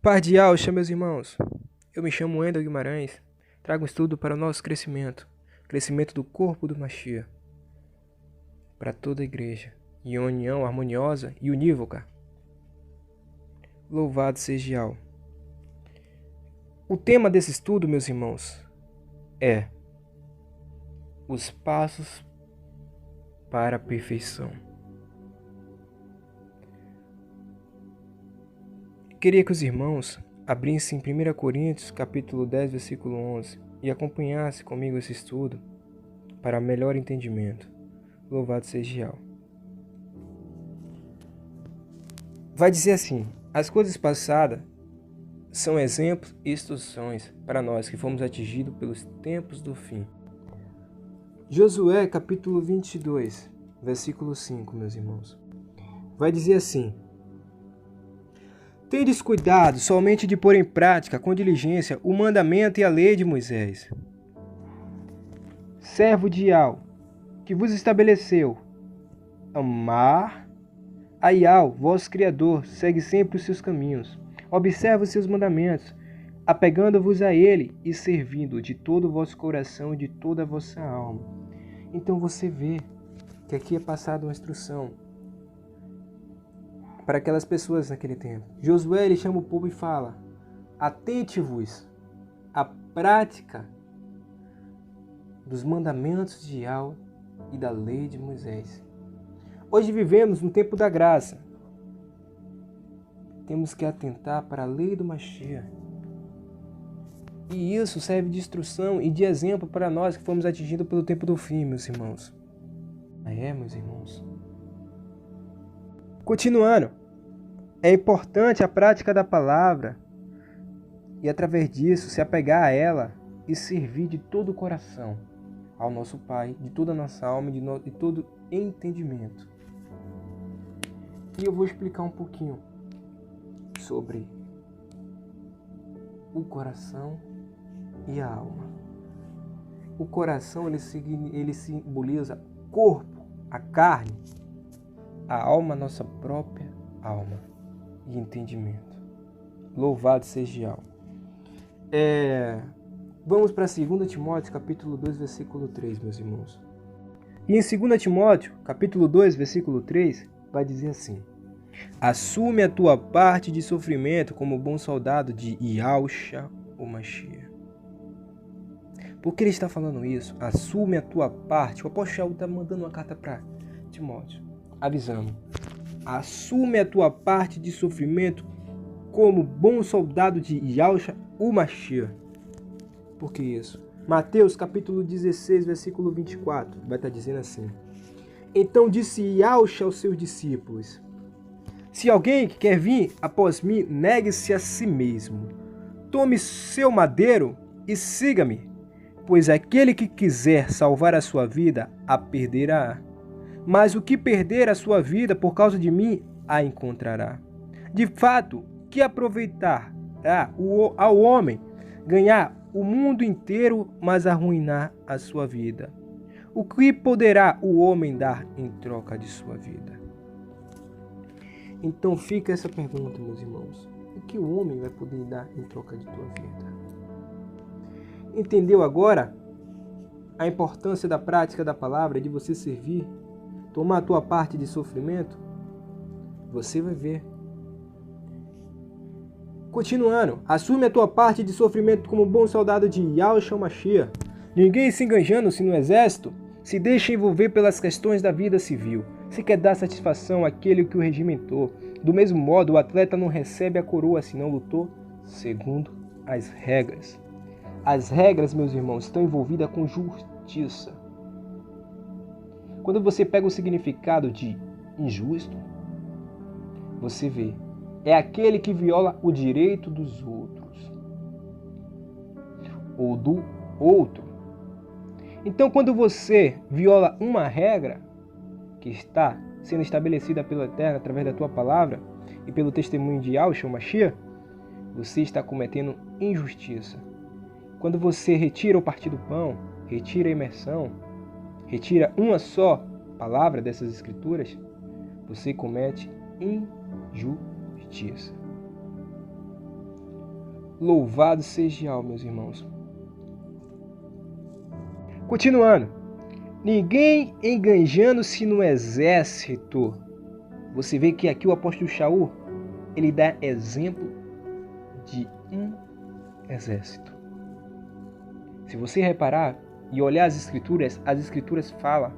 Par de Alcha, meus irmãos. Eu me chamo Wendel Guimarães. Trago um estudo para o nosso crescimento. Crescimento do corpo do Mashiach. Para toda a igreja. Em união harmoniosa e unívoca. Louvado seja Yahweh. O tema desse estudo, meus irmãos, é os passos para a perfeição. Queria que os irmãos abrissem em 1 Coríntios, capítulo 10, versículo 11, e acompanhassem comigo esse estudo para melhor entendimento. Louvado seja Yahweh. Vai dizer assim: as coisas passadas são exemplos e instruções para nós que fomos atingidos pelos tempos do fim. Josué, capítulo 22, versículo 5, meus irmãos. Vai dizer assim: tendes cuidado somente de pôr em prática com diligência o mandamento e a lei de Moisés, servo de Yahweh, que vos estabeleceu. Amar a Yahweh, vosso Criador, segue sempre os seus caminhos. Observa os seus mandamentos, apegando-vos a ele e servindo de todo o vosso coração e de toda a vossa alma. Então você vê que aqui é passada uma instrução para aquelas pessoas naquele tempo. Josué, ele chama o povo e fala: atente-vos à prática dos mandamentos de Yahweh e da lei de Moisés. Hoje vivemos no tempo da graça. Temos que atentar para a lei do Mashiach. E isso serve de instrução e de exemplo para nós que fomos atingidos pelo tempo do fim, meus irmãos. Meus irmãos. Continuando, é importante a prática da palavra e através disso se apegar a ela e servir de todo o coração ao nosso Pai, de toda a nossa alma e de todo entendimento. E eu vou explicar um pouquinho sobre o coração e a alma. O coração ele simboliza o corpo, a carne, a alma, nossa própria alma e entendimento. Louvado seja Yahweh. Vamos para 2 Timóteo, capítulo 2, versículo 3, meus irmãos. E em 2 Timóteo, capítulo 2, versículo 3, vai dizer assim: assume a tua parte de sofrimento como bom soldado de Yahushua o Mashiach. Por que ele está falando isso? Assume a tua parte. O apóstolo Shaul está mandando uma carta para Timóteo, avisando: assume a tua parte de sofrimento como bom soldado de Yahushua o Mashiach. Por que isso? Mateus capítulo 16, versículo 24, vai estar dizendo assim: então disse Yahushua aos seus discípulos: se alguém que quer vir após mim, negue-se a si mesmo. Tome seu madeiro e siga-me. Pois aquele que quiser salvar a sua vida, a perderá. Mas o que perder a sua vida por causa de mim, a encontrará. De fato, que aproveitará ao homem ganhar o mundo inteiro, mas arruinar a sua vida? O que poderá o homem dar em troca de sua vida? Então fica essa pergunta, meus irmãos: o que o homem vai poder dar em troca de tua vida? Entendeu agora a importância da prática da palavra, de você servir, tomar a tua parte de sofrimento? Você vai ver. Continuando, assume a tua parte de sofrimento como bom soldado de Yahushua Mashiach. Ninguém se enganjando-se no exército se deixa envolver pelas questões da vida civil. Se quer dar satisfação àquele que o regimentou. Do mesmo modo, o atleta não recebe a coroa se não lutou segundo as regras. As regras, meus irmãos, estão envolvidas com justiça. Quando você pega o significado de injusto, você vê, é aquele que viola o direito dos outros ou do outro. Então, quando você viola uma regra que está sendo estabelecida pelo Eterno através da tua palavra e pelo testemunho de Yahushua Mashiach, você está cometendo injustiça. Quando você retira o partir do pão, retira a imersão, retira uma só palavra dessas escrituras, você comete injustiça. Louvado seja Yahweh, meus irmãos. Continuando. Ninguém enganjando-se no exército. Você vê que aqui o apóstolo Shaul, ele dá exemplo de um exército. Se você reparar e olhar as escrituras falam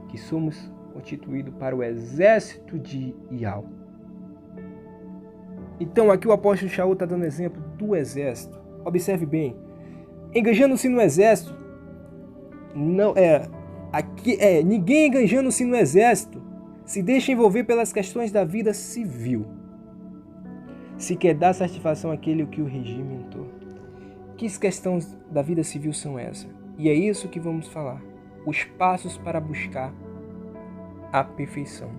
que somos constituídos para o exército de Yahweh. Então aqui o apóstolo Shaul está dando exemplo do exército. Observe bem. Enganjando-se no exército, ninguém enganjando-se no exército se deixa envolver pelas questões da vida civil. Se quer dar satisfação àquele que o regimentou. Que questões da vida civil são essas? E é isso que vamos falar. Os passos para buscar a perfeição.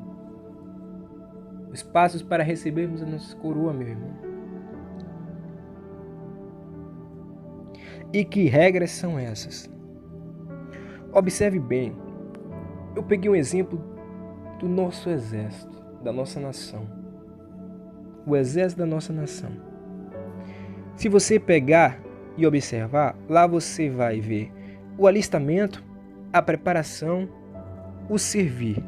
Os passos para recebermos a nossa coroa, meu irmão. E que regras são essas? Observe bem. Eu peguei um exemplo do nosso exército, da nossa nação. O exército da nossa nação. Se você pegar e observar, lá você vai ver o alistamento, a preparação, o servir.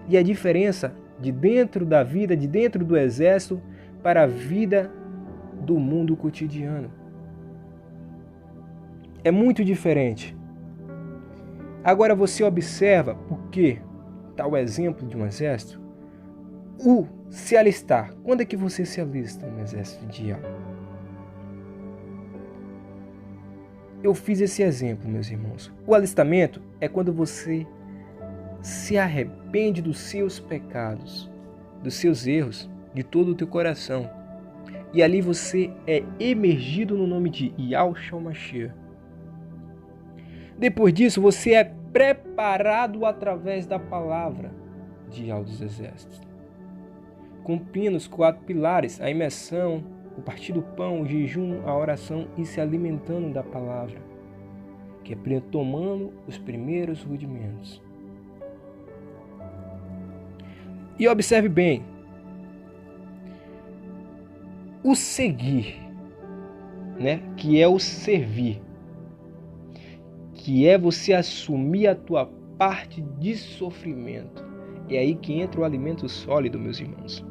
E a diferença de dentro da vida, de dentro do exército, para a vida do mundo cotidiano. É muito diferente. Agora você observa porque está o exemplo de um exército. O se alistar. Quando é que você se alista no exército de Yahweh? Eu fiz esse exemplo, meus irmãos. O alistamento é quando você se arrepende dos seus pecados, dos seus erros, de todo o teu coração. E ali você é emergido no nome de Yahushua Mashiach. Depois disso, você é preparado através da palavra de Yahweh dos Exércitos. Cumprindo os 4 pilares, a imersão, o partir do pão, o jejum, a oração e se alimentando da palavra. Que é tomando os primeiros rudimentos. E observe bem, o seguir, né, que é o servir, que é você assumir a tua parte de sofrimento. É aí que entra o alimento sólido, meus irmãos.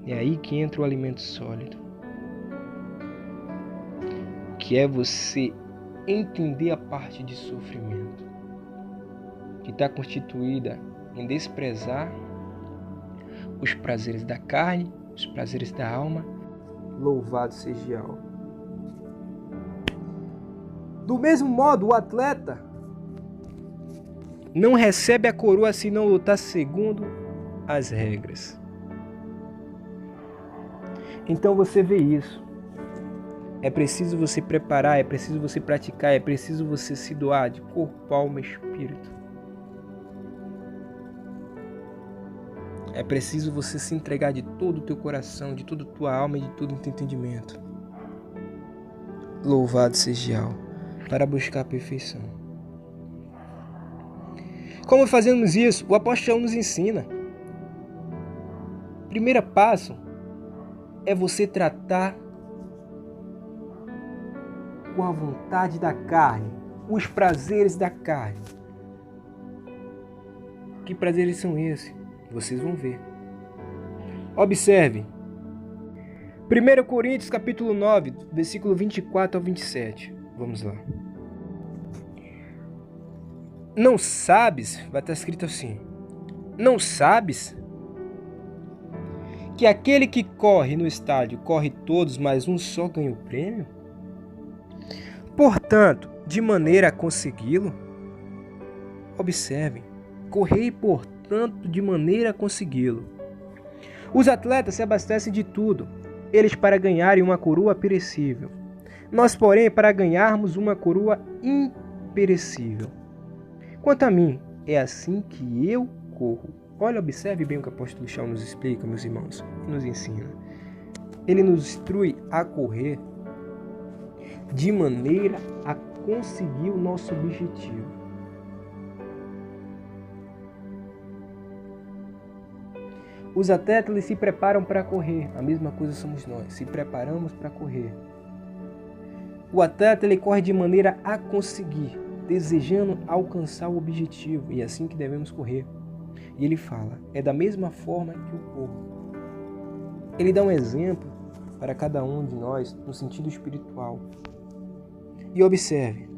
É aí que entra o alimento sólido. Que é você entender a parte de sofrimento, que está constituída em desprezar os prazeres da carne, os prazeres da alma. Louvado seja Yahweh. Do mesmo modo, o atleta não recebe a coroa se não lutar segundo as regras. Então você vê isso. É preciso você preparar, é preciso você praticar, é preciso você se doar de corpo, alma e espírito. É preciso você se entregar de todo o teu coração, de toda a tua alma e de todo o teu entendimento. Louvado seja Yahweh, para buscar a perfeição. Como fazemos isso? O apóstolo nos ensina. Primeiro passo é você tratar com a vontade da carne, os prazeres da carne. Que prazeres são esses? Vocês vão ver. Observe. 1 Coríntios capítulo 9, versículo 24 ao 27. Vamos lá. Não sabes, vai estar escrito assim. Não sabes que aquele que corre no estádio, corre todos, mas um só ganha o prêmio? Portanto, de maneira a consegui-lo, observe, correi portanto de maneira a consegui-lo. Os atletas se abastecem de tudo, eles para ganharem uma coroa perecível. Nós, porém, para ganharmos uma coroa imperecível. Quanto a mim, é assim que eu corro. Olha, observe bem o que o apóstolo Shaul nos explica, meus irmãos, e nos ensina. Ele nos instrui a correr de maneira a conseguir o nosso objetivo. Os atletas eles se preparam para correr. A mesma coisa somos nós. Se preparamos para correr. O atleta ele corre de maneira a conseguir, desejando alcançar o objetivo. E é assim que devemos correr. E ele fala, é da mesma forma que o corpo. Ele dá um exemplo para cada um de nós no sentido espiritual. E observe.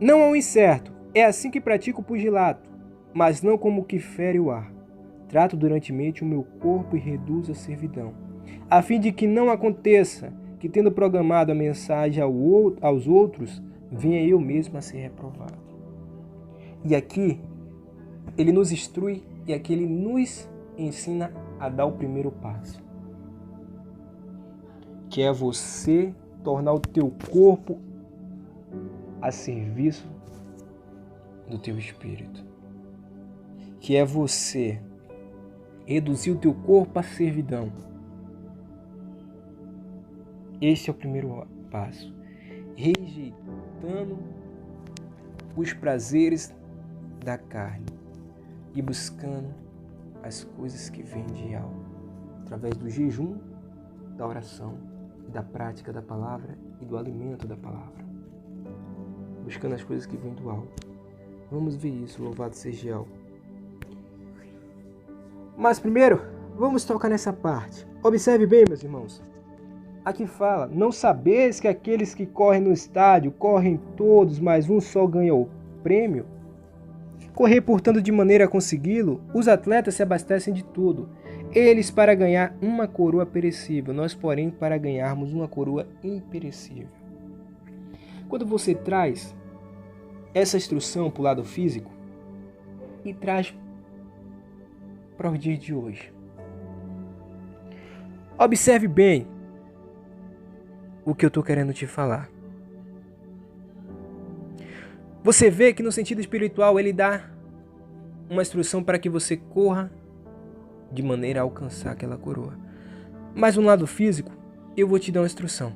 Não é um incerto. É assim que pratico o pugilato, mas não como que fere o ar. Trato durantemente o meu corpo e reduzo a servidão, a fim de que não aconteça que, tendo programado a mensagem aos outros, venha eu mesmo a ser reprovado. E aqui, ele nos instrui e aqui ele nos ensina a dar o primeiro passo, que é você tornar o teu corpo a serviço do teu espírito, que é você reduzir o teu corpo à servidão. Este é o primeiro passo, rejeitando os prazeres da carne e buscando as coisas que vêm de alma, através do jejum, da oração, da prática da palavra e do alimento da palavra, buscando as coisas que vêm do alto. Vamos ver isso, louvado seja Jeová. Mas primeiro, vamos tocar nessa parte. Observe bem, meus irmãos. Aqui fala, não sabeis que aqueles que correm no estádio, correm todos, mas um só ganha o prêmio? Correr, portanto, de maneira a consegui-lo, os atletas se abastecem de tudo. Eles para ganhar uma coroa perecível, nós, porém, para ganharmos uma coroa imperecível. Quando você traz essa instrução para o lado físico e traz para o dia de hoje, observe bem o que eu estou querendo te falar. Você vê que no sentido espiritual ele dá uma instrução para que você corra de maneira a alcançar aquela coroa. Mas no lado físico, eu vou te dar uma instrução.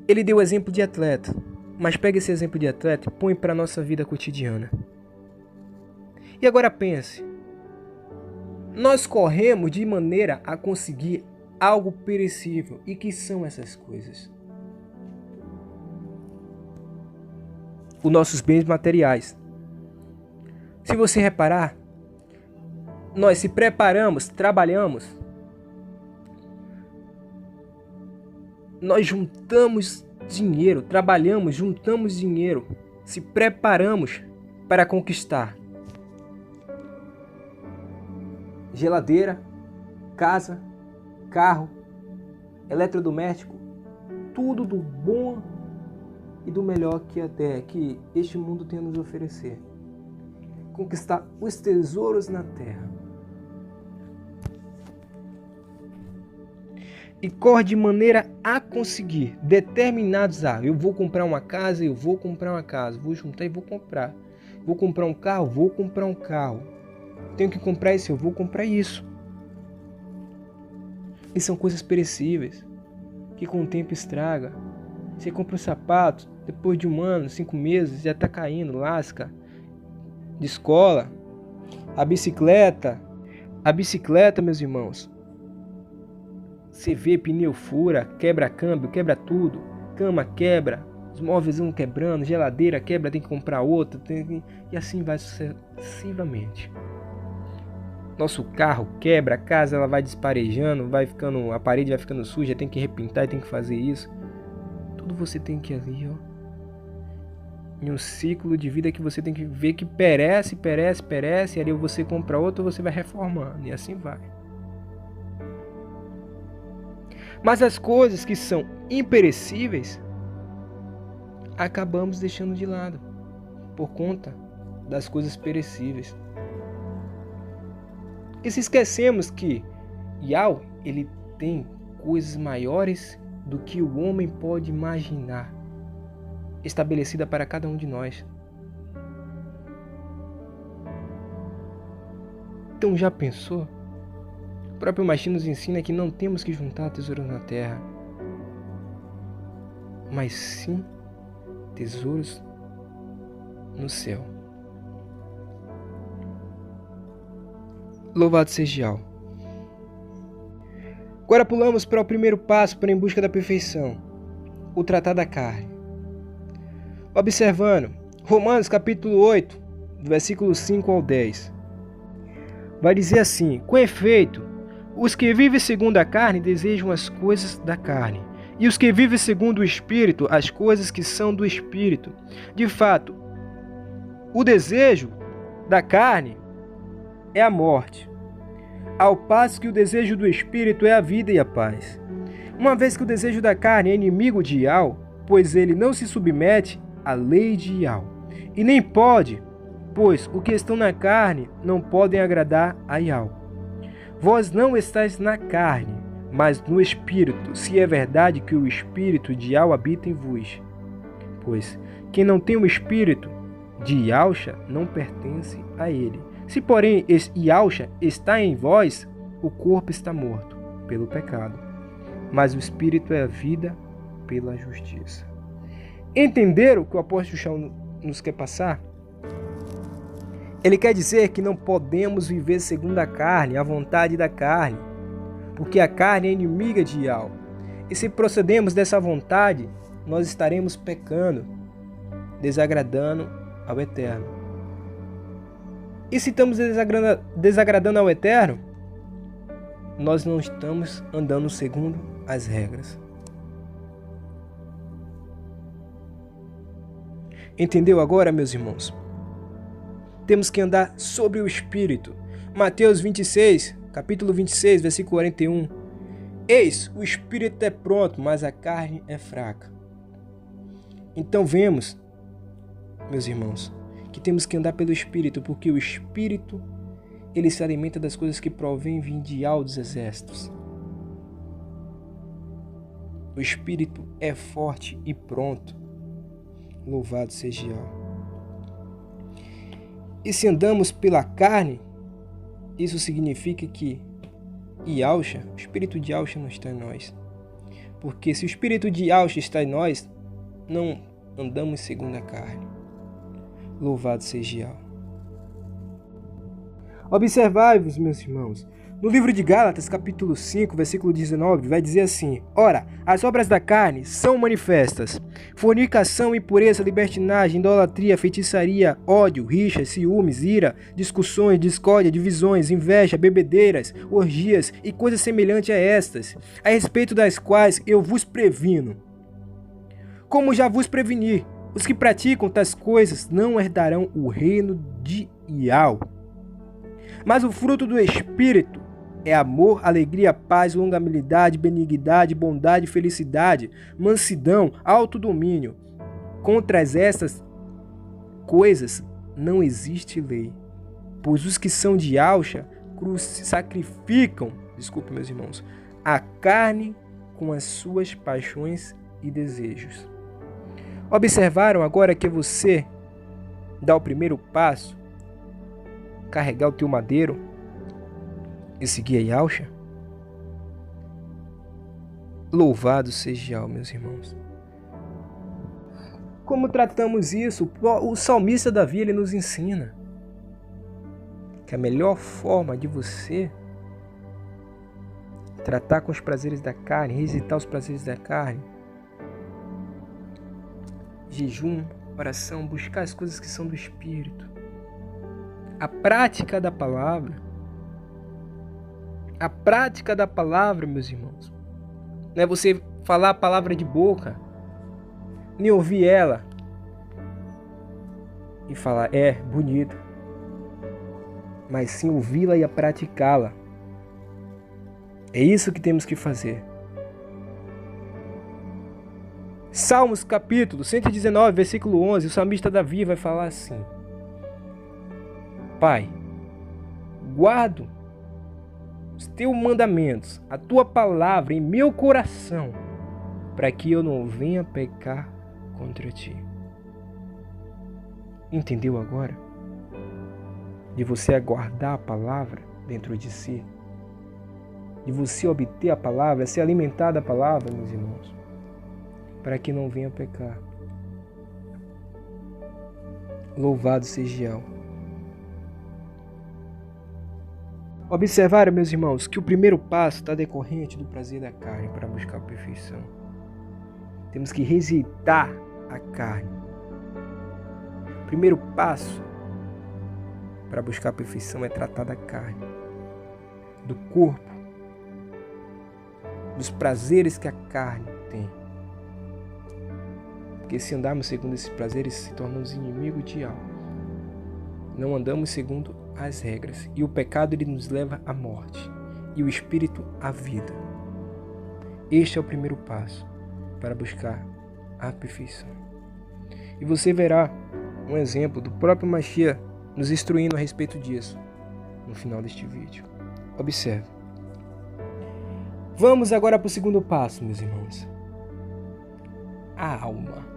Ele deu o exemplo de atleta, mas pega esse exemplo de atleta e põe para a nossa vida cotidiana. E agora pense, nós corremos de maneira a conseguir algo perecível. E que são essas coisas? Os nossos bens materiais. Se você reparar, nós se preparamos, trabalhamos, nós juntamos dinheiro, trabalhamos, juntamos dinheiro, se preparamos para conquistar geladeira, casa, carro, eletrodoméstico, tudo do bom e do melhor que este mundo tem a nos oferecer. Conquistar os tesouros na terra. E corre de maneira a conseguir determinados eu vou comprar uma casa, eu vou comprar uma casa, vou juntar e vou comprar. Vou comprar um carro, vou comprar um carro. Tenho que comprar isso, eu vou comprar isso. E são coisas perecíveis, que com o tempo estraga. Você compra um sapato, depois de 1 ano, 5 meses, já está caindo, lasca. De escola. A bicicleta, meus irmãos. Você vê pneu fura, quebra câmbio, quebra tudo. Cama quebra, os móveis vão quebrando, geladeira quebra, tem que comprar outra. E assim vai sucessivamente. Nosso carro quebra, a casa ela vai desparejando, a parede vai ficando suja, tem que repintar, tem que fazer isso. Tudo você tem que ir ali, ó. Em um ciclo de vida que você tem que ver que perece, e ali você compra outro, você vai reformando, e assim vai. Mas as coisas que são imperecíveis, acabamos deixando de lado, por conta das coisas perecíveis. E se esquecemos que Yahweh, ele tem coisas maiores do que o homem pode imaginar, estabelecida para cada um de nós. Então já pensou? O próprio Mashiach nos ensina que não temos que juntar tesouros na terra, mas sim tesouros no céu. Louvado seja Yahweh. Agora pulamos para o primeiro passo para em busca da perfeição, o tratar da carne. Observando, Romanos capítulo 8, do versículo 5 ao 10. Vai dizer assim: com efeito, os que vivem segundo a carne desejam as coisas da carne, e os que vivem segundo o Espírito, as coisas que são do Espírito. De fato, o desejo da carne é a morte, ao passo que o desejo do Espírito é a vida e a paz. Uma vez que o desejo da carne é inimigo de Yahweh, pois ele não se submete à lei de Yahweh, e nem pode, pois o que estão na carne não podem agradar a Yahweh. Vós não estáis na carne, mas no Espírito, se é verdade que o Espírito de Yahweh habita em vos. Pois quem não tem o Espírito de Yahshua não pertence a ele. Se, porém, Yahshua está em vós, o corpo está morto pelo pecado, mas o Espírito é a vida pela justiça. Entenderam o que o apóstolo Shaul nos quer passar? Ele quer dizer que não podemos viver segundo a carne, a vontade da carne, porque a carne é inimiga de Yahweh. E se procedemos dessa vontade, nós estaremos pecando, desagradando ao Eterno. E se estamos desagradando ao Eterno, nós não estamos andando segundo as regras. Entendeu agora, meus irmãos? Temos que andar sobre o Espírito. Mateus 26, capítulo 26, versículo 41. Eis, o Espírito é pronto, mas a carne é fraca. Então vemos, meus irmãos, que temos que andar pelo Espírito, porque o Espírito, ele se alimenta das coisas que provêm de Yahweh dos exércitos. O Espírito é forte e pronto. Louvado seja Yahweh. E se andamos pela carne, isso significa que Yahshua, o Espírito de Yahshua não está em nós. Porque se o Espírito de Yahshua está em nós, não andamos segundo a carne. Louvado seja Yahweh. Observai-vos, meus irmãos. No livro de Gálatas, capítulo 5, versículo 19, vai dizer assim: ora, as obras da carne são manifestas: fornicação, impureza, libertinagem, idolatria, feitiçaria, ódio, rixa, ciúmes, ira, discussões, discórdia, divisões, inveja, bebedeiras, orgias e coisas semelhantes a estas, a respeito das quais eu vos previno. Como já vos preveni, os que praticam tais coisas não herdarão o reino de Yahweh. Mas o fruto do Espírito é amor, alegria, paz, longanimidade, benignidade, bondade, felicidade, mansidão, autodomínio. Contra estas coisas não existe lei, pois os que são de Yahshua sacrificam, meus irmãos, a carne com as suas paixões e desejos. Observaram agora que você dá o primeiro passo, carregar o teu madeiro e seguir a Yahshua? Louvado seja Yahweh, meus irmãos. Como tratamos isso? O salmista Davi, ele nos ensina que a melhor forma de você tratar com os prazeres da carne, rejeitar os prazeres da carne, jejum, oração, buscar as coisas que são do Espírito, a prática da palavra. A prática da palavra, meus irmãos, não é você falar a palavra de boca, nem ouvir ela e falar, é bonita, mas sim ouvi-la e a praticá-la. É isso que temos que fazer. Salmos capítulo 119, versículo 11, o salmista Davi vai falar assim: Pai, guardo os teus mandamentos, a tua palavra em meu coração, para que eu não venha pecar contra ti. Entendeu agora? De você aguardar a palavra dentro de si, de você obter a palavra, se alimentar da palavra, meus irmãos, para que não venha pecar. Louvado seja Yahweh. Observaram, meus irmãos, que o primeiro passo está decorrente do prazer da carne para buscar a perfeição. Temos que rejeitar a carne. O primeiro passo para buscar a perfeição é tratar da carne, do corpo, dos prazeres que a carne tem. Porque se andarmos segundo esses prazeres, se tornamos inimigos de algo. Não andamos segundo as regras. E o pecado ele nos leva à morte. E o espírito à vida. Este é o primeiro passo para buscar a perfeição. E você verá um exemplo do próprio Mashiach nos instruindo a respeito disso no final deste vídeo. Observe. Vamos agora para o segundo passo, meus irmãos. A alma.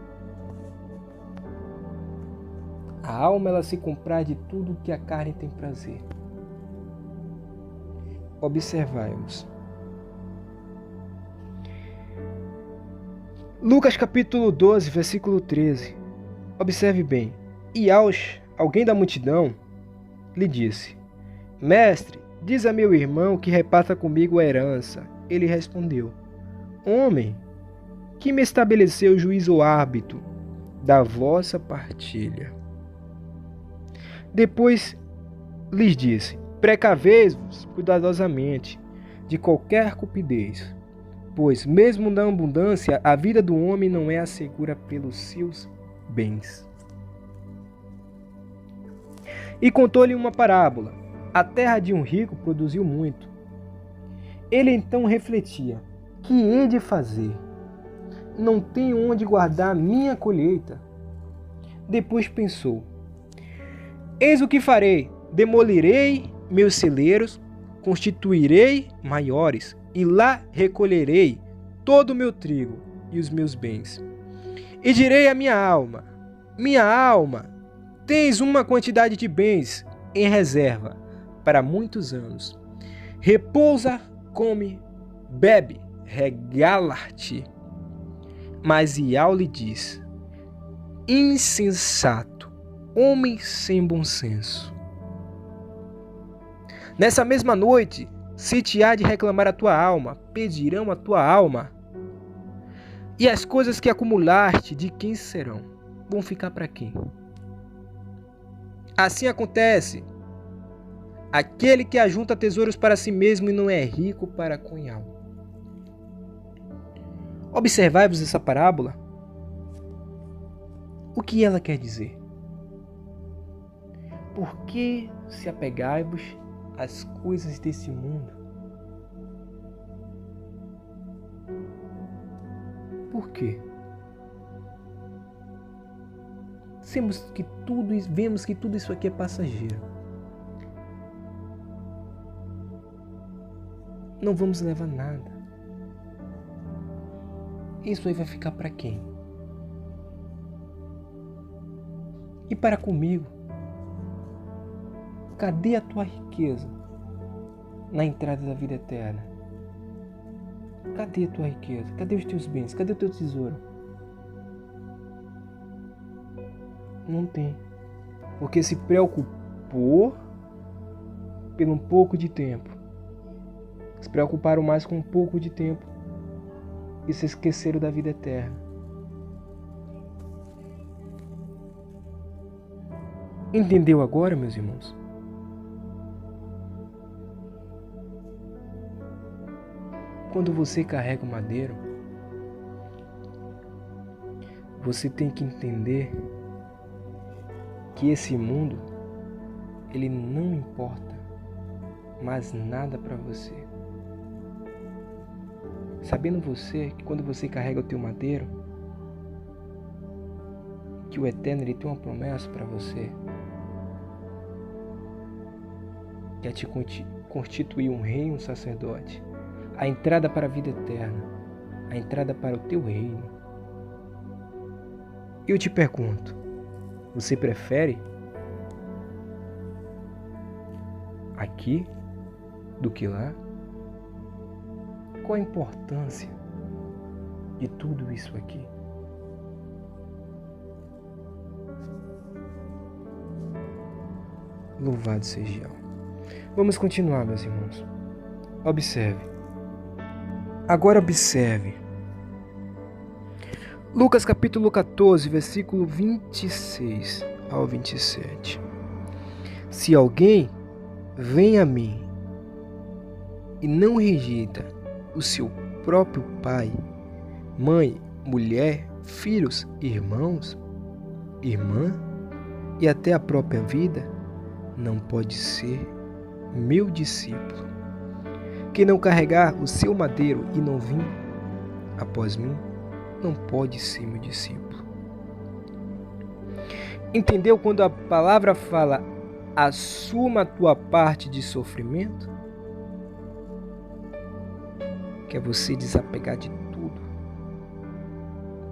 A alma ela se compraz de tudo que a carne tem prazer. Observai-vos. Lucas capítulo 12, versículo 13. Observe bem. E alguém da multidão lhe disse: Mestre, diz a meu irmão que reparta comigo a herança. Ele respondeu: Homem, que me estabeleceu o juízo árbitro da vossa partilha. Depois lhes disse: Precavei-vos cuidadosamente de qualquer cupidez, pois mesmo na abundância a vida do homem não é assegura pelos seus bens. E contou-lhe uma parábola. A terra de um rico produziu muito. Ele então refletia: que hei de fazer? Não tenho onde guardar minha colheita. Depois pensou: eis o que farei: demolirei meus celeiros, constituirei maiores, e lá recolherei todo o meu trigo e os meus bens. E direi à minha alma: minha alma, tens uma quantidade de bens em reserva para muitos anos. Repousa, come, bebe, regala-te. Mas Ial lhe diz: insensato, homem sem bom senso. Nessa mesma noite, se te há de reclamar a tua alma, pedirão a tua alma. E as coisas que acumulaste, de quem serão? Vão ficar para quem? Assim acontece aquele que ajunta tesouros para si mesmo e não é rico para com algo. Observai-vos essa parábola. O que ela quer dizer? Por que se apegai-vos às coisas desse mundo? Por quê? Vemos que tudo isso aqui é passageiro. Não vamos levar nada. Isso aí vai ficar para quem? E para comigo? Cadê a tua riqueza na entrada da vida eterna? Cadê a tua riqueza? Cadê os teus bens? Cadê o teu tesouro? Não tem. Porque se preocupou pelo um pouco de tempo. Se preocuparam mais com um pouco de tempo e se esqueceram da vida eterna. Entendeu agora, meus irmãos? Quando você carrega o madeiro, você tem que entender que esse mundo, ele não importa mais nada para você. Sabendo você que quando você carrega o teu madeiro, que o Eterno ele tem uma promessa para você, que é te constituir um rei e um sacerdote, a entrada para a vida eterna, a entrada para o teu reino. Eu te pergunto, você prefere aqui do que lá? Qual a importância de tudo isso aqui? Louvado seja Ele. Vamos continuar, meus irmãos. Observe. Agora observe. Lucas capítulo 14, versículo 26 ao 27. Se alguém vem a mim e não rejeita o seu próprio pai, mãe, mulher, filhos, irmãos, irmã e até a própria vida, não pode ser meu discípulo. Quem não carregar o seu madeiro e não vir após mim, não pode ser meu discípulo. Entendeu quando a palavra fala assuma a tua parte de sofrimento? Que é você desapegar de tudo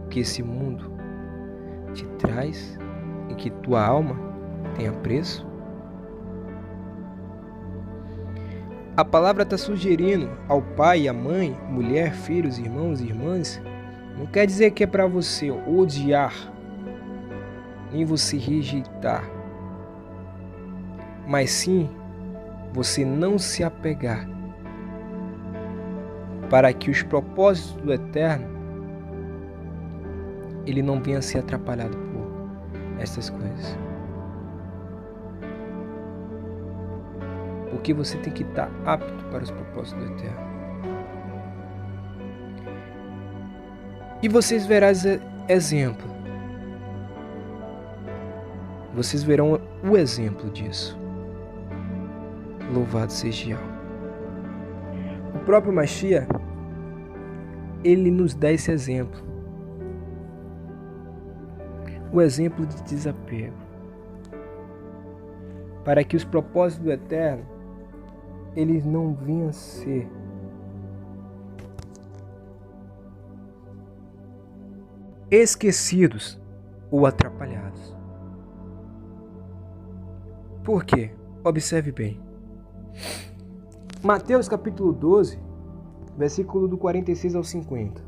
que esse mundo te traz e que tua alma tenha preço? A palavra está sugerindo ao pai, à mãe, mulher, filhos, irmãos e irmãs, não quer dizer que é para você odiar, nem você rejeitar, mas sim você não se apegar, para que os propósitos do Eterno ele não venha a ser atrapalhado por essas coisas. Porque você tem que estar apto para os propósitos do Eterno. E vocês verão exemplo. Vocês verão o exemplo disso. Louvado seja Yahweh. O próprio Mashiach, ele nos dá esse exemplo. O exemplo de desapego. Para que os propósitos do Eterno, eles não venham a ser esquecidos ou atrapalhados. Por quê? Observe bem. Mateus capítulo 12, versículo do 46 ao 50.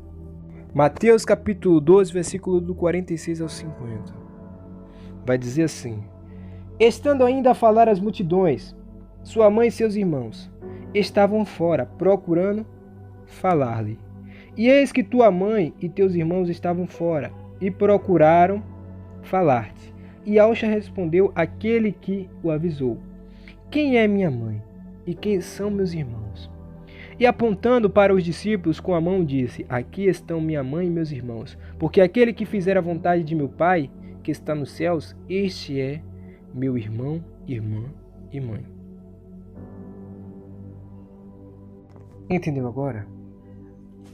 Mateus capítulo 12, versículo do 46 ao 50. Vai dizer assim: estando ainda a falar às multidões, sua mãe e seus irmãos estavam fora, procurando falar-lhe. E eis que tua mãe e teus irmãos estavam fora, e procuraram falar-te. E Yahshua respondeu àquele que o avisou: quem é minha mãe? E quem são meus irmãos? E apontando para os discípulos com a mão disse: aqui estão minha mãe e meus irmãos, porque aquele que fizer a vontade de meu Pai, que está nos céus, este é meu irmão, irmã e mãe. Entendeu agora?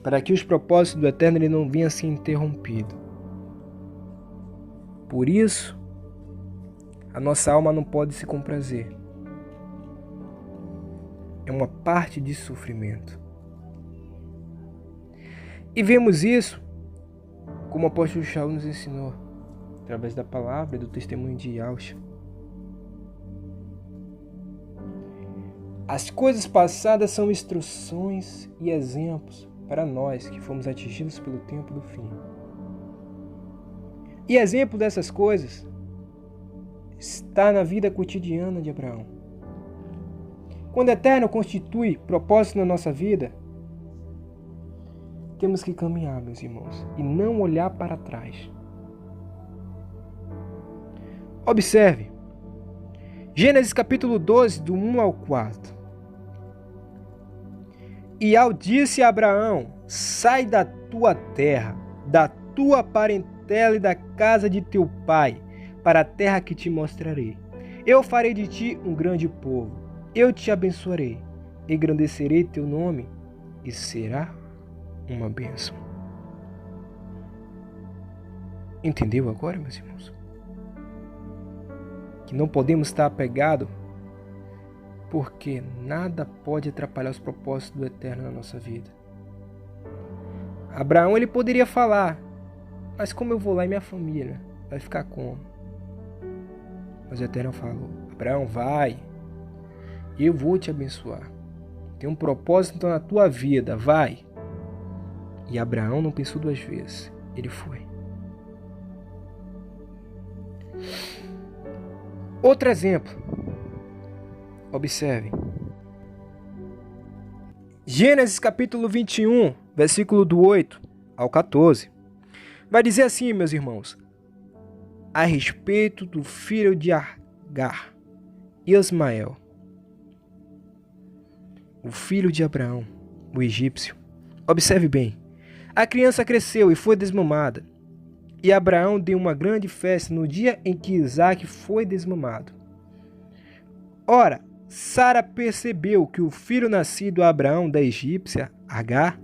Para que os propósitos do Eterno ele não venham a ser interrompidos. Por isso, a nossa alma não pode se comprazer. É uma parte de sofrimento. E vemos isso, como o apóstolo Shaul nos ensinou, através da palavra e do testemunho de Yahshua. As coisas passadas são instruções e exemplos para nós que fomos atingidos pelo tempo do fim. E exemplo dessas coisas está na vida cotidiana de Abraão. Quando o Eterno constitui propósito na nossa vida, temos que caminhar, meus irmãos, e não olhar para trás. Observe, Gênesis capítulo 12, do 1 ao 4. E ao disse a Abraão: sai da tua terra, da tua parentela e da casa de teu pai, para a terra que te mostrarei. Eu farei de ti um grande povo, eu te abençoarei, engrandecerei teu nome e será uma bênção. Entendeu agora, meus irmãos? Que não podemos estar apegados, porque nada pode atrapalhar os propósitos do Eterno na nossa vida. Abraão ele poderia falar: mas como eu vou lá e minha família vai ficar como? Mas o Eterno falou: Abraão, vai, eu vou te abençoar. Tem um propósito na tua vida, vai. E Abraão não pensou duas vezes, ele foi. Outro exemplo. Observe. Gênesis capítulo 21, versículo do 8 ao 14. Vai dizer assim, meus irmãos, a respeito do filho de Agar, Ismael, o filho de Abraão, o egípcio. Observe bem. A criança cresceu e foi desmamada. E Abraão deu uma grande festa no dia em que Isaque foi desmamado. Ora, Sara percebeu que o filho nascido a Abraão da egípcia, Agar,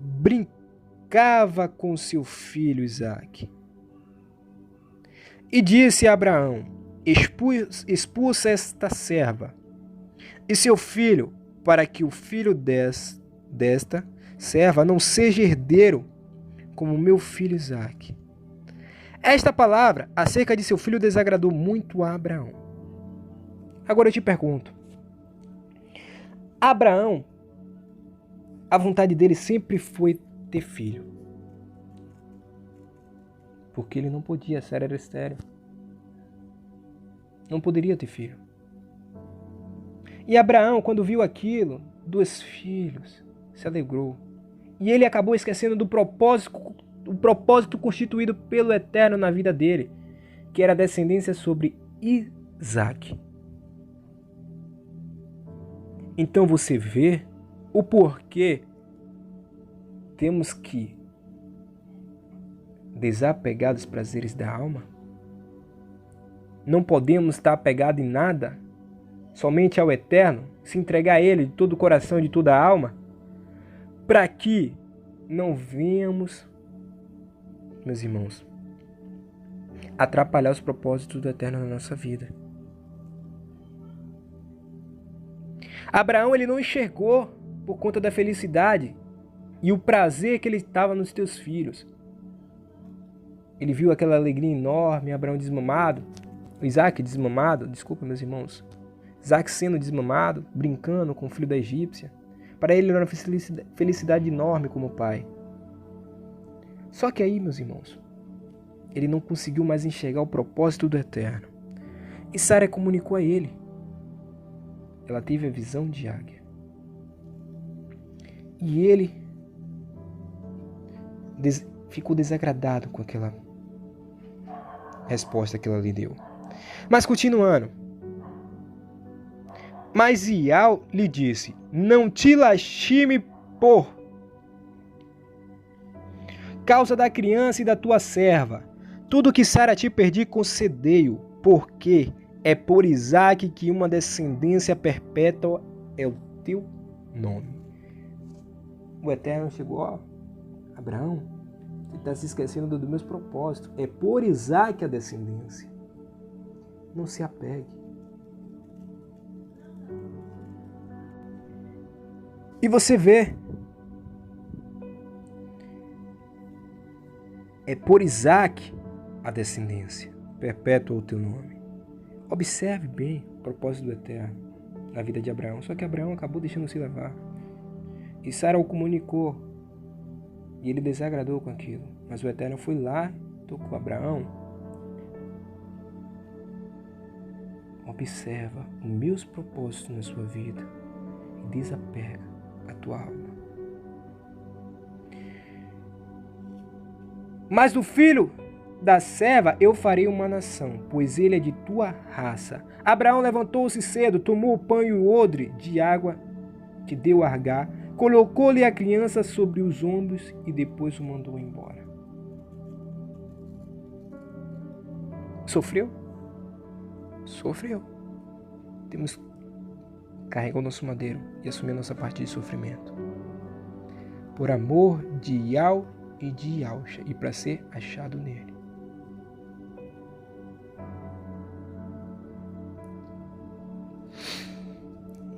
brincava com seu filho Isaque. E disse a Abraão: expulsa esta serva e seu filho, para que o filho desta serva não seja herdeiro como meu filho Isaque. Esta palavra acerca de seu filho desagradou muito a Abraão. Agora eu te pergunto, Abraão, a vontade dele sempre foi ter filho. Porque ele não podia, Sara era estéril. Não poderia ter filho. E Abraão, quando viu aquilo, 2 filhos, se alegrou. E ele acabou esquecendo do propósito constituído pelo Eterno na vida dele, que era a descendência sobre Isaque. Então você vê o porquê temos que desapegar dos prazeres da alma? Não podemos estar apegados em nada, somente ao Eterno, se entregar a Ele de todo o coração e de toda a alma, para que não venhamos, meus irmãos, atrapalhar os propósitos do Eterno na nossa vida. Abraão, ele não enxergou por conta da felicidade e o prazer que ele estava nos teus filhos. Ele viu aquela alegria enorme, Abraão desmamado, Isaque desmamado, desculpa meus irmãos, Isaque sendo desmamado, brincando com o filho da egípcia. Para ele era uma felicidade enorme como pai. Só que aí, meus irmãos, ele não conseguiu mais enxergar o propósito do Eterno. E Sara comunicou a ele. Ela teve a visão de águia. E ele ficou desagradado com aquela resposta que ela lhe deu. Mas continuando. Mas Ial lhe disse: não te lastime por causa da criança e da tua serva. Tudo que Sara te perdi concedei-o, porque é por Isaque que uma descendência perpétua é o teu nome. O Eterno chegou, ó, Abraão, você está se esquecendo dos meus propósitos. É por Isaque a descendência. Não se apegue. E você vê, é por Isaque a descendência, perpétua o teu nome. Observe bem o propósito do Eterno na vida de Abraão. Só que Abraão acabou deixando se levar. E Sara o comunicou. E ele desagradou com aquilo. Mas o Eterno foi lá, tocou Abraão. Observa os meus propósitos na sua vida e desapega a tua alma. Mas do filho da serva eu farei uma nação, pois ele é de tua raça. Abraão levantou-se cedo, tomou o pão e o odre de água que deu a Agar, colocou-lhe a criança sobre os ombros e depois o mandou embora. Sofreu? Sofreu. Temos que carregar o nosso madeiro e assumir a nossa parte de sofrimento. Por amor de Ial e de Ialcha, e para ser achado nele.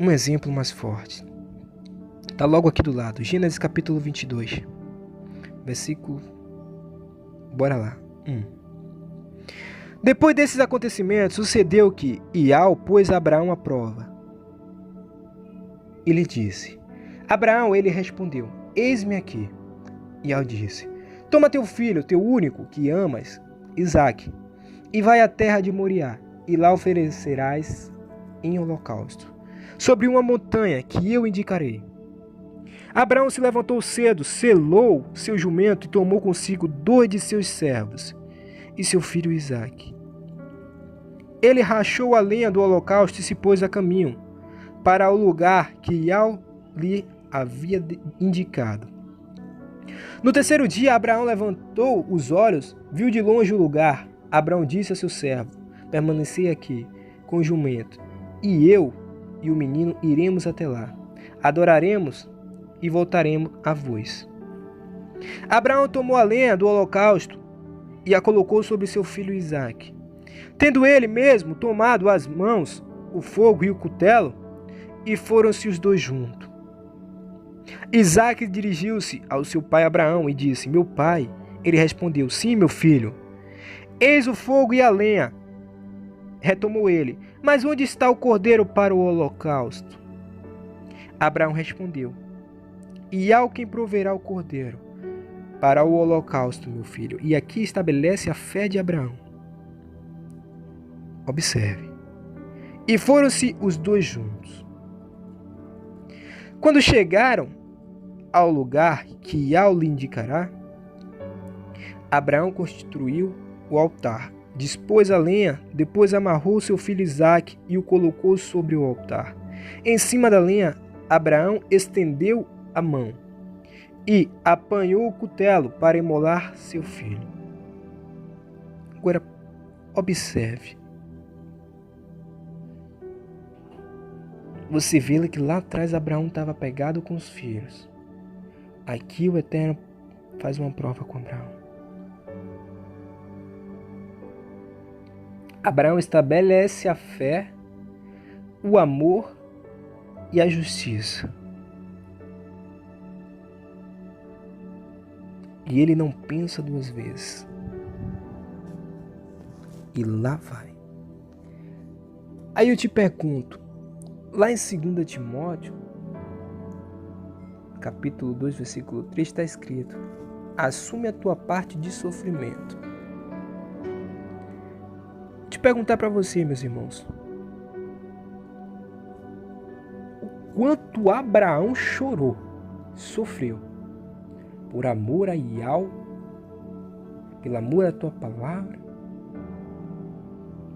Um exemplo mais forte. Está logo aqui do lado. Gênesis capítulo 22. Versículo... Bora lá. 1. Depois desses acontecimentos, sucedeu que Ial pôs Abraão à prova. E lhe disse: Abraão, ele respondeu: eis-me aqui. Ial disse: toma teu filho, teu único, que amas, Isaque, e vai à terra de Moriá, e lá oferecerás em holocausto, sobre uma montanha que eu indicarei. Abraão se levantou cedo, selou seu jumento e tomou consigo 2 de seus servos e seu filho Isaque. Ele rachou a lenha do holocausto e se pôs a caminho para o lugar que Yahvé lhe havia indicado. No terceiro dia, Abraão levantou os olhos, viu de longe o lugar. Abraão disse a seu servo: permanecei aqui com o jumento, e eu e o menino iremos até lá. Adoraremos e voltaremos a vós. Abraão tomou a lenha do holocausto e a colocou sobre seu filho Isaque. Tendo ele mesmo tomado às mãos o fogo e o cutelo, e foram-se os dois juntos. Isaque dirigiu-se ao seu pai Abraão e disse: meu pai. Ele respondeu: sim, meu filho. Eis o fogo e a lenha. Retomou ele: mas onde está o cordeiro para o holocausto? Abraão respondeu: e ao quem proverá o cordeiro para o holocausto, meu filho? E aqui estabelece a fé de Abraão. Observe. E foram-se os dois juntos. Quando chegaram ao lugar que Yahvé lhe indicará, Abraão constituiu o altar, dispôs a lenha, depois amarrou seu filho Isaque e o colocou sobre o altar. Em cima da lenha, Abraão estendeu a mão e apanhou o cutelo para imolar seu filho. Agora, observe. Você vê que lá atrás Abraão estava pegado com os filhos. Aqui o Eterno faz uma prova com Abraão. Abraão estabelece a fé, o amor e a justiça. E ele não pensa 2 vezes. E lá vai. Aí eu te pergunto, lá em 2 Timóteo, capítulo 2, versículo 3, está escrito: assume a tua parte de sofrimento. Vou te perguntar para você, meus irmãos, o quanto Abraão chorou, sofreu, por amor a Yahvé, pelo amor à tua palavra,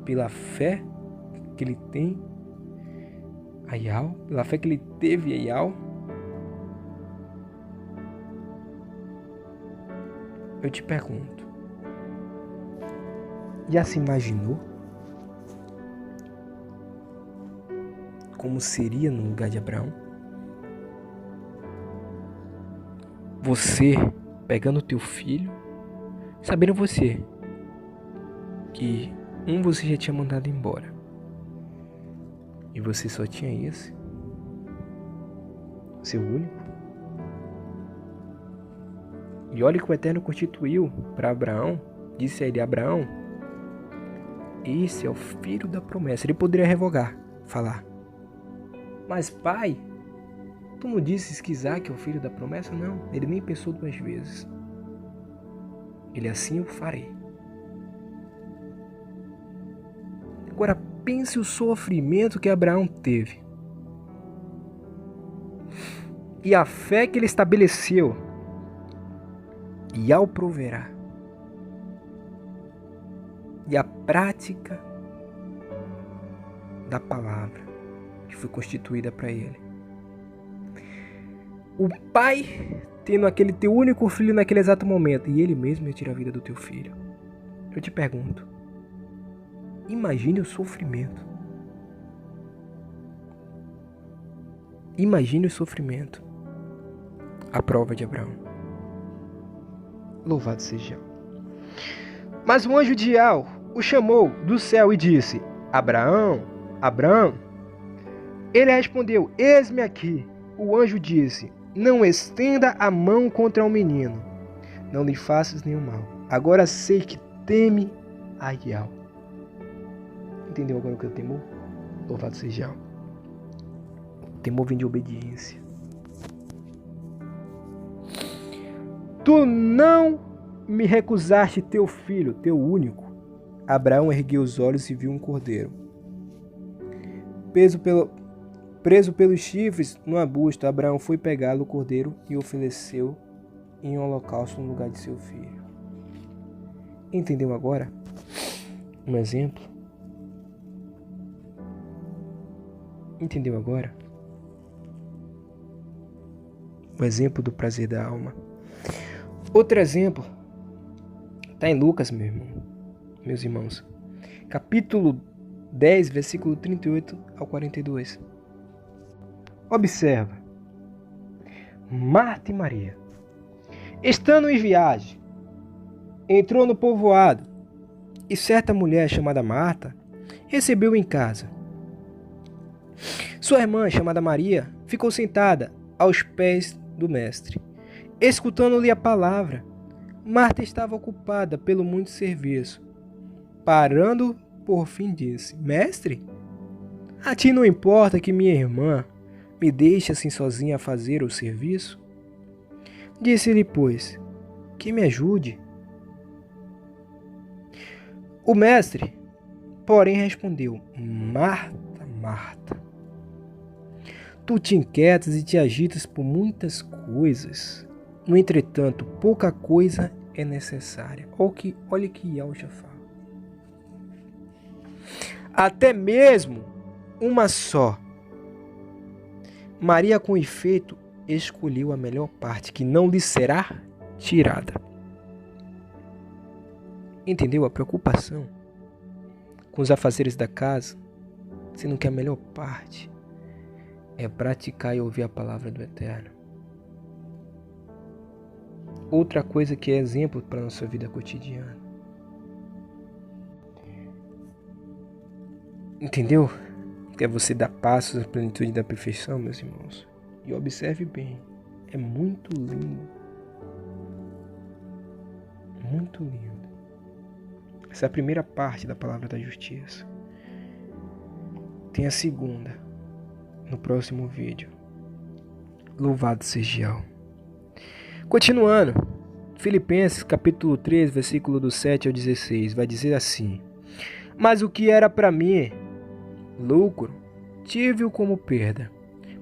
pela fé que ele tem a Yahvé, pela fé que ele teve a Yahvé. Eu te pergunto, já se imaginou como seria no lugar de Abraão? Você pegando o teu filho, sabendo você que você já tinha mandado embora e você só tinha esse, seu único. E olha que o Eterno constituiu para Abraão, disse a ele: Abraão, esse é o filho da promessa. Ele poderia revogar, falar: mas pai, tu não disses que Isaque é o filho da promessa? Não, ele nem pensou 2 vezes. Ele: assim eu farei. Agora pense o sofrimento que Abraão teve e a fé que ele estabeleceu, e ao proverá, e a prática da palavra que foi constituída para ele. O pai tendo aquele teu único filho naquele exato momento, e ele mesmo ia tirar a vida do teu filho. Eu te pergunto, imagine o sofrimento. Imagine o sofrimento. A prova de Abraão. Louvado seja. Mas o anjo de Yahvé o chamou do céu e disse: Abraão, Abraão. Ele respondeu: eis-me aqui. O anjo disse: não estenda a mão contra o menino, não lhe faças nenhum mal. Agora sei que teme a Yahvé. Entendeu agora o que é o temor? Louvado seja. O temor vem de obediência. Tu não me recusaste teu filho, teu único. Abraão ergueu os olhos e viu um cordeiro preso pelos chifres no arbusto, Abraão foi pegá-lo o cordeiro e ofereceu em holocausto no lugar de seu filho. Entendeu agora? Um exemplo? Entendeu agora? O exemplo do prazer da alma. Outro exemplo está em Lucas, meus irmãos. Capítulo 10, versículo 38 ao 42. Observa. Marta e Maria, estando em viagem, entrou no povoado e certa mulher chamada Marta recebeu em casa. Sua irmã, chamada Maria, ficou sentada aos pés do mestre, escutando-lhe a palavra. Marta estava ocupada pelo muito serviço. Parando, por fim disse: Mestre, a ti não importa que minha irmã me deixe assim sozinha a fazer o serviço? Disse-lhe, pois, que me ajude. O mestre, porém, respondeu: Marta, Marta, tu te inquietas e te agitas por muitas coisas. No entretanto, pouca coisa é necessária. Olha que Yahshua fala. Até mesmo uma só. Maria, com efeito, escolheu a melhor parte, que não lhe será tirada. Entendeu a preocupação com os afazeres da casa, sendo que a melhor parte é praticar e ouvir a palavra do Eterno. Outra coisa que é exemplo para a nossa vida cotidiana. Entendeu? Que é você dar passos à plenitude da perfeição, meus irmãos. E observe bem, é muito lindo. Muito lindo. Essa é a primeira parte da palavra da justiça. Tem a segunda no próximo vídeo. Louvado seja Yahweh. Continuando, Filipenses capítulo 3, versículo do 7 ao 16, vai dizer assim: Mas o que era para mim lucro, tive-o como perda,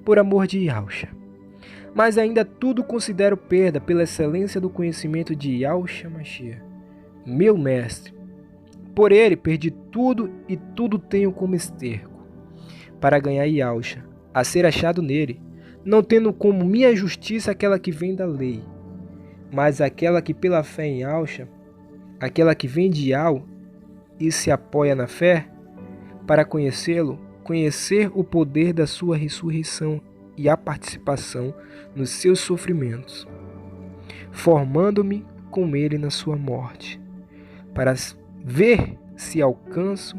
por amor de Yahshua. Mas ainda tudo considero perda pela excelência do conhecimento de Yahshua Mashiach, meu mestre. Por ele perdi tudo e tudo tenho como esterco, para ganhar Yahshua, a ser achado nele, não tendo como minha justiça aquela que vem da lei, mas aquela que pela fé em Yahshua, aquela que vem de Yahweh e se apoia na fé, para conhecê-lo, conhecer o poder da sua ressurreição e a participação nos seus sofrimentos, formando-me com ele na sua morte, para ver se alcanço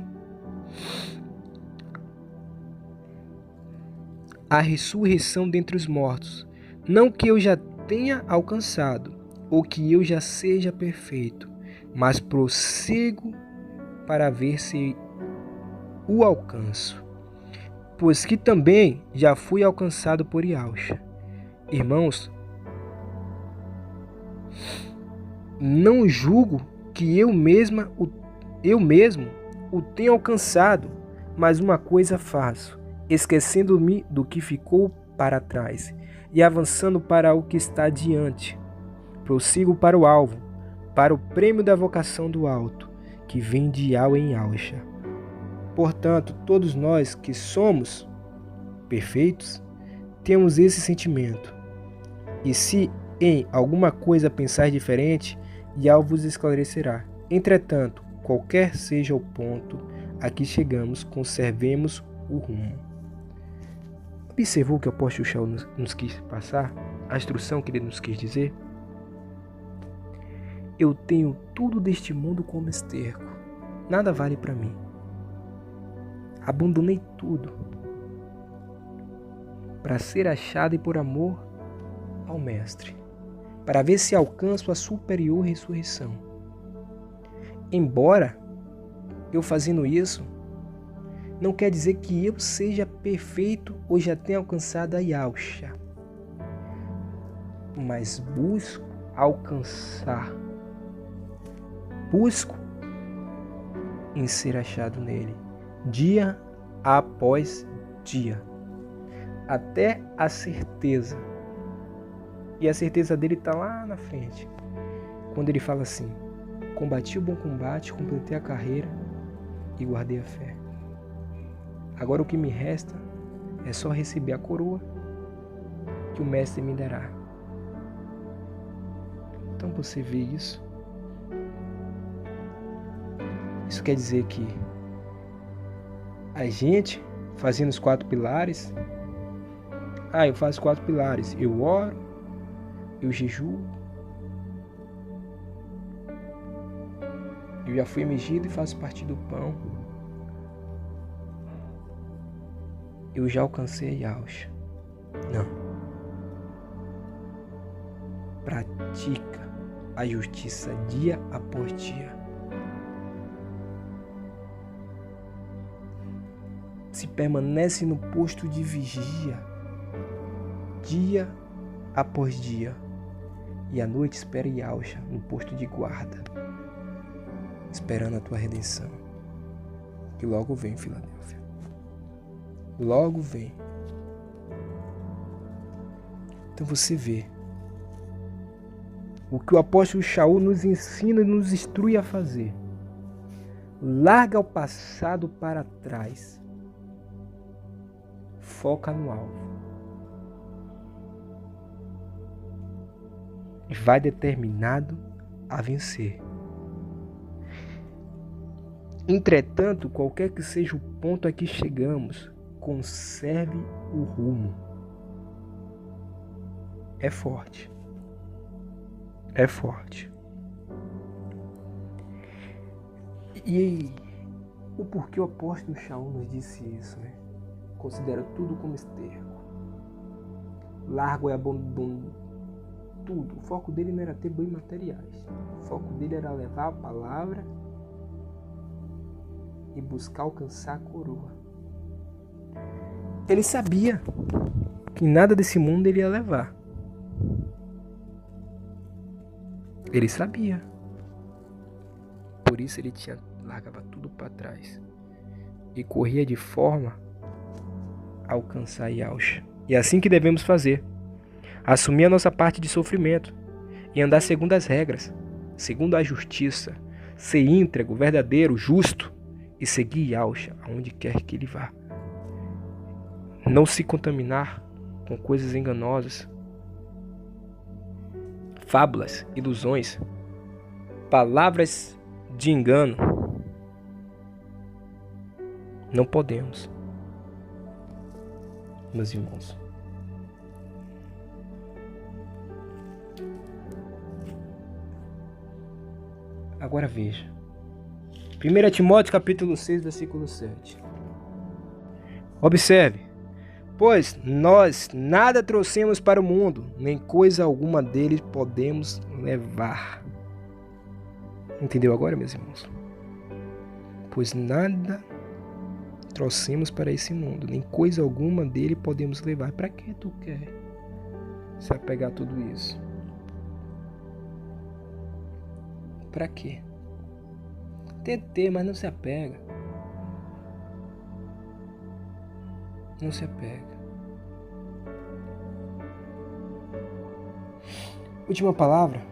a ressurreição dentre os mortos, não que eu já tenha alcançado, ou que eu já seja perfeito, mas prossigo para ver se o alcanço, pois que também já fui alcançado por Yahshua. Irmãos, não julgo que eu mesmo o tenho alcançado, mas uma coisa faço, esquecendo-me do que ficou para trás e avançando para o que está diante. Prossigo para o alvo, para o prêmio da vocação do alto, que vem de Yahweh em Yahshua. Portanto, todos nós que somos perfeitos, temos esse sentimento. E se em alguma coisa pensar diferente, Yahweh vos esclarecerá. Entretanto, qualquer seja o ponto a que chegamos, conservemos o rumo. Observou o que o apóstolo Shaul nos quis passar? A instrução que ele nos quis dizer? Eu tenho tudo deste mundo como esterco. Nada vale para mim. Abandonei tudo para ser achado e por amor ao Mestre, para ver se alcanço a superior ressurreição. Embora eu fazendo isso, não quer dizer que eu seja perfeito ou já tenha alcançado a Yahshua, mas busco alcançar, busco em ser achado nele, dia após dia, até a certeza. E a certeza dele está lá na frente, quando ele fala assim: combati o bom combate, completei a carreira e guardei a fé. Agora o que me resta é só receber a coroa que o mestre me dará. Então você vê isso. Isso quer dizer que a gente fazendo os 4 pilares, eu faço 4 pilares, eu oro, eu jejuo, eu já fui emergido e faço parte do pão, eu já alcancei a Yausha. Não. Pratica a justiça dia após dia. Se permanece no posto de vigia, dia após dia, e à noite espera Yausha no posto de guarda, esperando a tua redenção, que logo vem, Filadélfia. Logo vem. Então você vê o que o apóstolo Shaul nos ensina e nos instrui a fazer. Larga o passado para trás. Foca no alvo. E vai determinado a vencer. Entretanto, qualquer que seja o ponto a que chegamos, conserve o rumo. É forte. É forte. E o porquê o apóstolo Shaul nos disse isso, né? Considera tudo como esterco. Largo é abandono. Tudo. O foco dele não era ter bens materiais. O foco dele era levar a palavra e buscar alcançar a coroa. Ele sabia que nada desse mundo ele ia levar. Ele sabia. Por isso ele largava tudo para trás e corria de forma a alcançar Yausha. E é assim que devemos fazer. Assumir a nossa parte de sofrimento e andar segundo as regras, segundo a justiça, ser íntegro, verdadeiro, justo e seguir Yausha aonde quer que ele vá. Não se contaminar com coisas enganosas, fábulas, ilusões, palavras de engano. Não podemos, meus irmãos. Agora veja. 1 Timóteo capítulo 6, versículo 7. Observe. Pois nós nada trouxemos para o mundo, nem coisa alguma dele podemos levar. Entendeu agora, meus irmãos? Pois nada trouxemos para esse mundo, nem coisa alguma dele podemos levar. Para que tu quer se apegar a tudo isso? Para quê? Tenta ter, mas não se apega. Não se apega. Última palavra.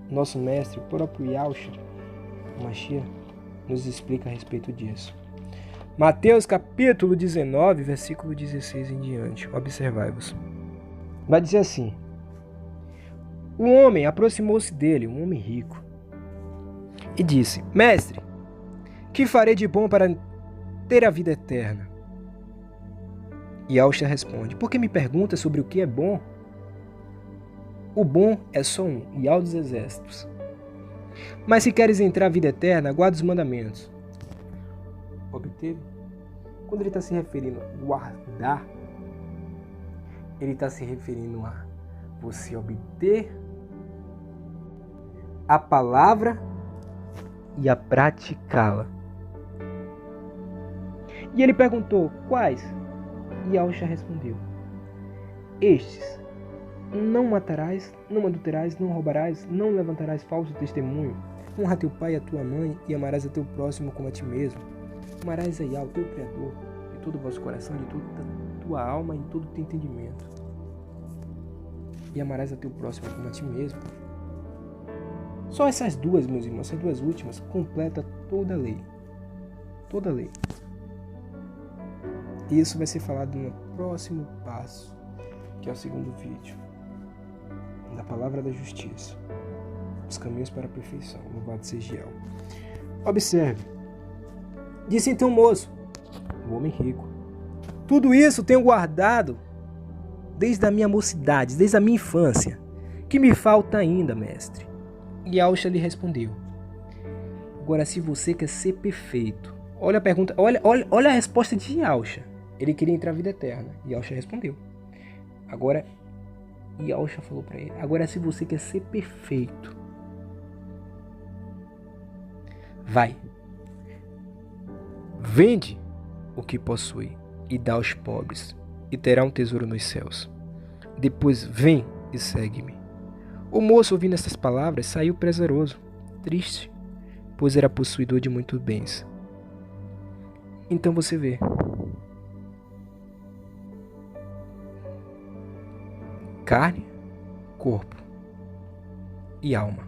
Nosso mestre, o próprio Yausha, o Mashiach, nos explica a respeito disso. Mateus capítulo 19, versículo 16 em diante. Observai-vos. Vai dizer assim: um homem aproximou-se dele, um homem rico, e disse: Mestre, que farei de bom para ter a vida eterna? E Yausha responde: por que me pergunta sobre o que é bom? O bom é só um, Yahweh dos exércitos. Mas se queres entrar à vida eterna, guarda os mandamentos. Obteve? Quando ele está se referindo a guardar, ele está se referindo a você obter a palavra e a praticá-la. E ele perguntou: quais? E Yausha respondeu: estes: não matarás, não adulterarás, não roubarás, não levantarás falso testemunho, honra teu pai e a tua mãe e amarás a teu próximo como a ti mesmo. Amarás a Yahweh, teu Criador, de todo o vosso coração, de toda a tua alma e de todo o teu entendimento. E amarás a teu próximo como a ti mesmo. Só essas duas, meus irmãos, essas duas últimas, completa toda a lei. Toda a lei. E isso vai ser falado no próximo passo, que é o segundo vídeo. Da palavra da justiça. Os caminhos para a perfeição. Louvado seja Yahweh. Observe. Disse então o moço, o homem rico: tudo isso tenho guardado desde a minha mocidade, desde a minha infância. Que me falta ainda, mestre? E Yahushua lhe respondeu: agora, se você quer ser perfeito, olha a pergunta, olha a resposta de Yahushua. Ele queria entrar na vida eterna. E Yahushua respondeu. Agora, Yahushua falou para ele: agora, se você quer ser perfeito, vai, vende o que possui e dá aos pobres, e terá um tesouro nos céus. Depois vem e segue-me. O moço, ouvindo essas palavras, saiu prazeroso, triste, pois era possuidor de muitos bens. Então você vê. Carne, corpo e alma.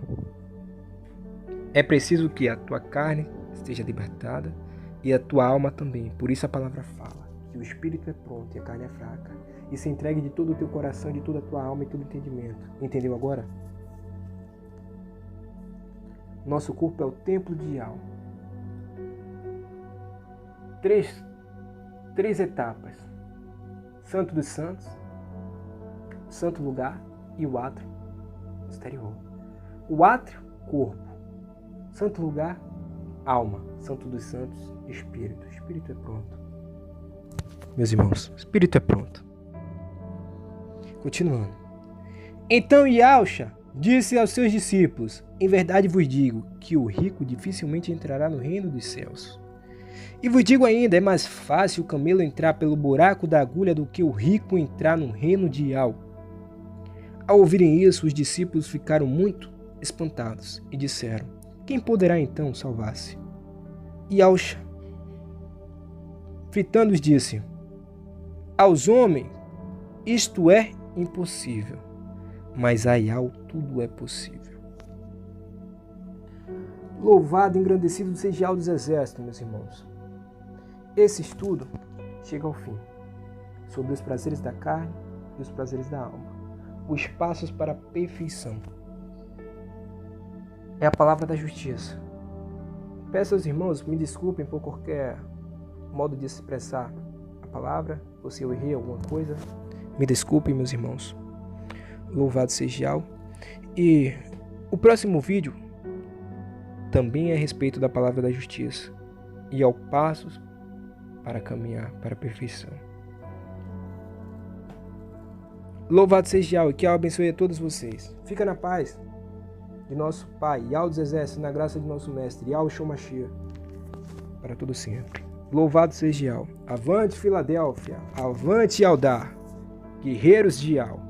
É preciso que a tua carne esteja libertada e a tua alma também. Por isso a palavra fala que o espírito é pronto e a carne é fraca. E se entregue de todo o teu coração, de toda a tua alma e todo o entendimento. Entendeu agora? Nosso corpo é o templo de Yahweh. Três etapas: Santo dos Santos, Santo Lugar e o átrio exterior. O átrio, corpo. Santo Lugar, alma. Santo dos Santos, espírito. O espírito é pronto. Meus irmãos, o espírito é pronto. Continuando. Então Yahushua disse aos seus discípulos: em verdade vos digo que o rico dificilmente entrará no reino dos céus. E vos digo ainda, é mais fácil o camelo entrar pelo buraco da agulha do que o rico entrar no reino de Yahweh. Ao ouvirem isso, os discípulos ficaram muito espantados e disseram: quem poderá então salvar-se? E Yahushua, fitando-os, disse: aos homens isto é impossível, mas a Yahweh tudo é possível. Louvado e engrandecido seja Yahweh dos exércitos, meus irmãos. Esse estudo chega ao fim, sobre os prazeres da carne e os prazeres da alma, os passos para a perfeição. É a palavra da justiça. Peço aos irmãos, me desculpem por qualquer modo de expressar a palavra, ou se eu errei alguma coisa, me desculpem, meus irmãos. Louvado seja Yahweh. E o próximo vídeo também é a respeito da palavra da justiça e ao passos para caminhar para a perfeição. Louvado seja Yahweh, que Yahweh abençoe a todos vocês. Fica na paz de nosso Pai, Yahweh dos exércitos, na graça de nosso Mestre, Yahushua Mashiach, para todo sempre. Louvado seja Yahweh. Avante Filadélfia, avante Aldar, guerreiros de Yahweh.